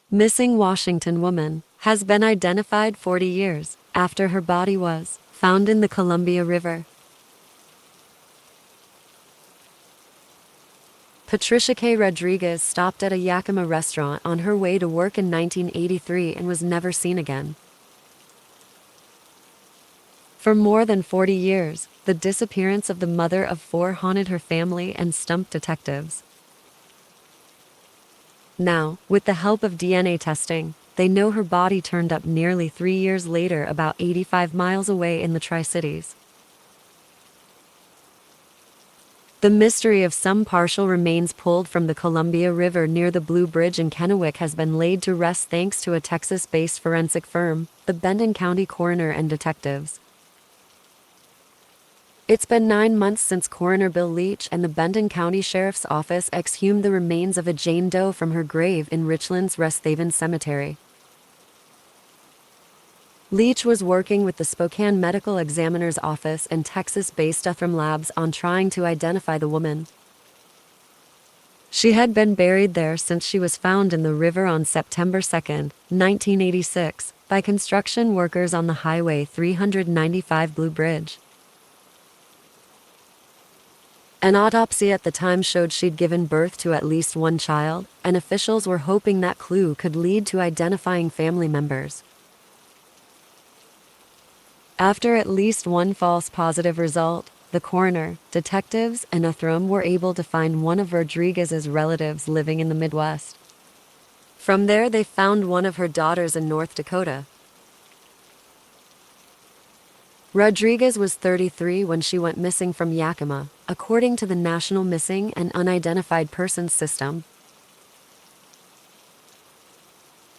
Missing Washington woman has been identified 40 years after her body was found in the Columbia River. Patricia Rodriguez stopped at a Yakima restaurant on her way to work in 1983 and was never seen again. For more than 40 years, the disappearance of the mother of four haunted her family and stumped detectives. Now, with the help of DNA testing, they know her body turned up nearly 3 years later about 85 miles away in the Tri-Cities. The mystery of some partial remains pulled from the Columbia River near the Blue Bridge in Kennewick has been laid to rest thanks to a Texas-based forensic firm, the Benton County coroner and detectives. It's been 9 months since Coroner Bill Leach and the Benton County Sheriff's Office exhumed the remains of a Jane Doe from her grave in Richland's Resthaven Cemetery. Leach was working with the Spokane Medical Examiner's Office and Texas-based Uthram Labs on trying to identify the woman. She had been buried there since she was found in the river on September 2, 1986, by construction workers on the Highway 395 Blue Bridge. An autopsy at the time showed she'd given birth to at least one child, and officials were hoping that clue could lead to identifying family members. After at least one false positive result, the coroner, detectives, and Uthram were able to find one of Rodriguez's relatives living in the Midwest. From there, they found one of her daughters in North Dakota. Rodriguez was 33 when she went missing from Yakima, according to the National Missing and Unidentified Persons System.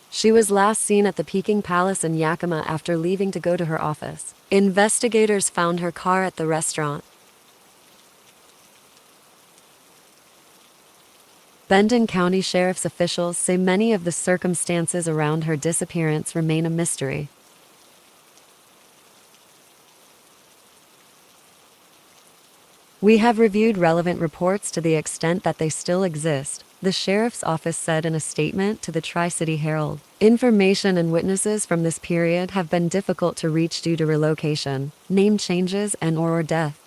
She was last seen at the Peking Palace in Yakima after leaving to go to her office. Investigators found her car at the restaurant. Benton County Sheriff's officials say many of the circumstances around her disappearance remain a mystery. We have reviewed relevant reports to the extent that they still exist, the sheriff's office said in a statement to the Tri-City Herald. Information and witnesses from this period have been difficult to reach due to relocation, name changes, and/or death.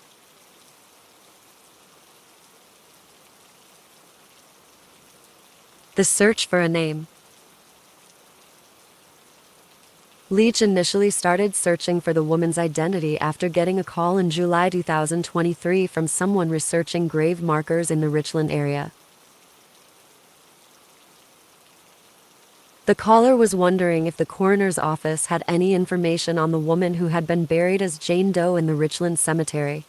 The search for a name. Leach initially started searching for the woman's identity after getting a call in July 2023 from someone researching grave markers in the Richland area. The caller was wondering if the coroner's office had any information on the woman who had been buried as Jane Doe in the Richland Cemetery.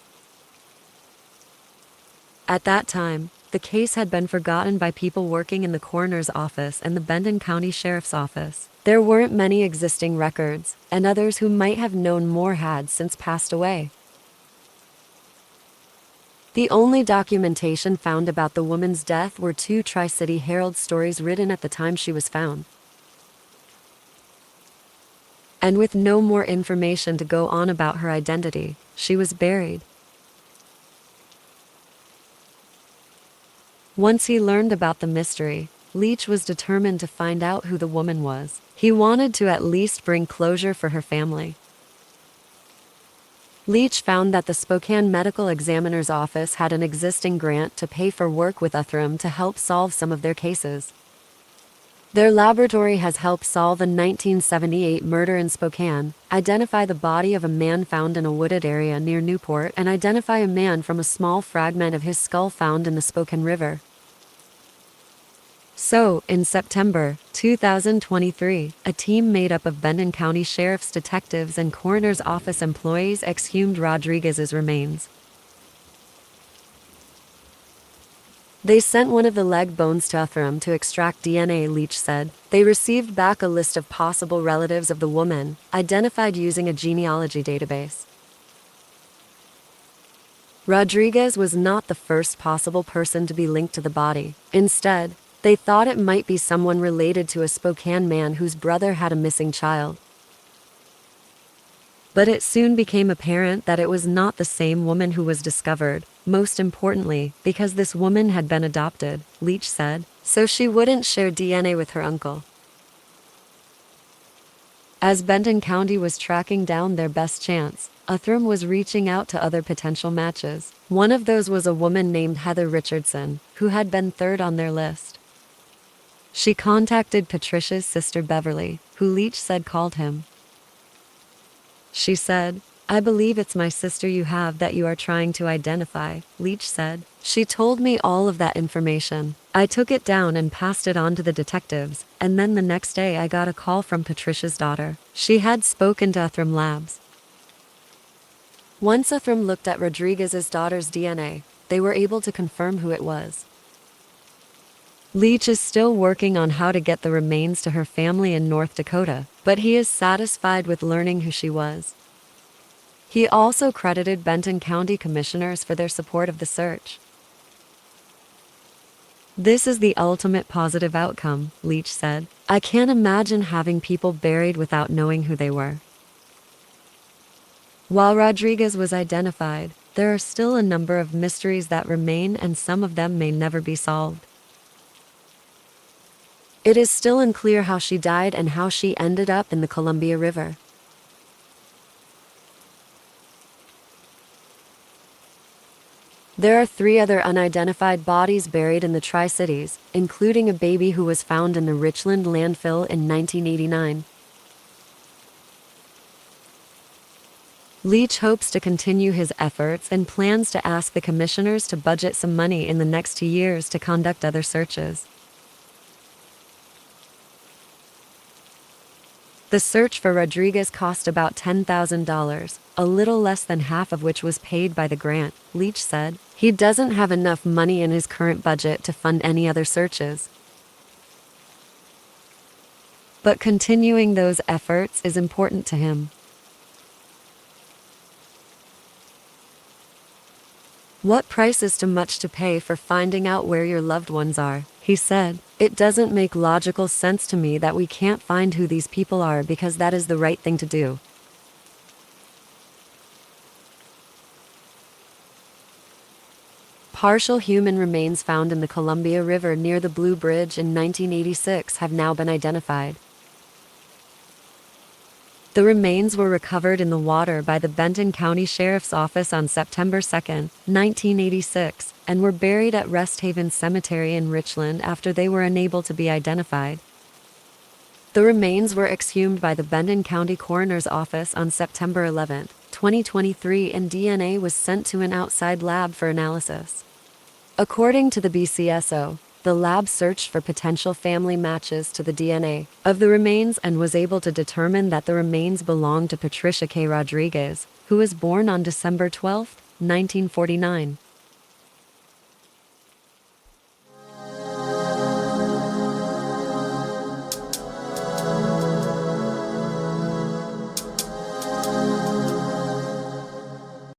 At that time, the case had been forgotten by people working in the coroner's office and the Benton County Sheriff's Office. There weren't many existing records, and others who might have known more had since passed away. The only documentation found about the woman's death were 2 Tri-City Herald stories written at the time she was found. And with no more information to go on about her identity, she was buried. Once he learned about the mystery, Leach was determined to find out who the woman was. He wanted to at least bring closure for her family. Leach found that the Spokane Medical Examiner's Office had an existing grant to pay for work with Uthram to help solve some of their cases. Their laboratory has helped solve a 1978 murder in Spokane, identify the body of a man found in a wooded area near Newport, and identify a man from a small fragment of his skull found in the Spokane River. So, in September 2023, a team made up of Benton County Sheriff's detectives and coroner's office employees exhumed Rodriguez's remains. They sent one of the leg bones to Uthram to extract DNA, Leach said. They received back a list of possible relatives of the woman, identified using a genealogy database. Rodriguez was not the first possible person to be linked to the body. Instead, they thought it might be someone related to a Spokane man whose brother had a missing child. But it soon became apparent that it was not the same woman who was discovered, most importantly, because this woman had been adopted, Leach said, so she wouldn't share DNA with her uncle. As Benton County was tracking down their best chance, Uthram was reaching out to other potential matches. One of those was a woman named Heather Richardson, who had been third on their list. She contacted Patricia's sister Beverly, who Leach said called him. She said, "I believe it's my sister you have that you are trying to identify," Leach said. "She told me all of that information. I took it down and passed it on to the detectives, and then the next day I got a call from Patricia's daughter. She had spoken to Uthram Labs." Once Uthram looked at Rodriguez's daughter's DNA, they were able to confirm who it was. Leach is still working on how to get the remains to her family in North Dakota, but he is satisfied with learning who she was. He also credited Benton County commissioners for their support of the search. "This is the ultimate positive outcome," Leach said. "I can't imagine having people buried without knowing who they were." While Rodriguez was identified, there are still a number of mysteries that remain, and some of them may never be solved. It is still unclear how she died and how she ended up in the Columbia River. There are 3 other unidentified bodies buried in the Tri-Cities, including a baby who was found in the Richland landfill in 1989. Leach hopes to continue his efforts and plans to ask the commissioners to budget some money in the next 2 years to conduct other searches. The search for Rodriguez cost about $10,000, a little less than half of which was paid by the grant, Leach said. He doesn't have enough money in his current budget to fund any other searches. But continuing those efforts is important to him. "What price is too much to pay for finding out where your loved ones are?" he said. "It doesn't make logical sense to me that we can't find who these people are because that is the right thing to do." Partial human remains found in the Columbia River near the Blue Bridge in 1986 have now been identified. The remains were recovered in the water by the Benton County Sheriff's Office on September 2, 1986, and were buried at Rest Haven Cemetery in Richland after they were unable to be identified. The remains were exhumed by the Benton County Coroner's Office on September 11, 2023, and DNA was sent to an outside lab for analysis. According to the BCSO, the lab searched for potential family matches to the DNA of the remains and was able to determine that the remains belonged to Patricia K. Rodriguez, who was born on December 12, 1949.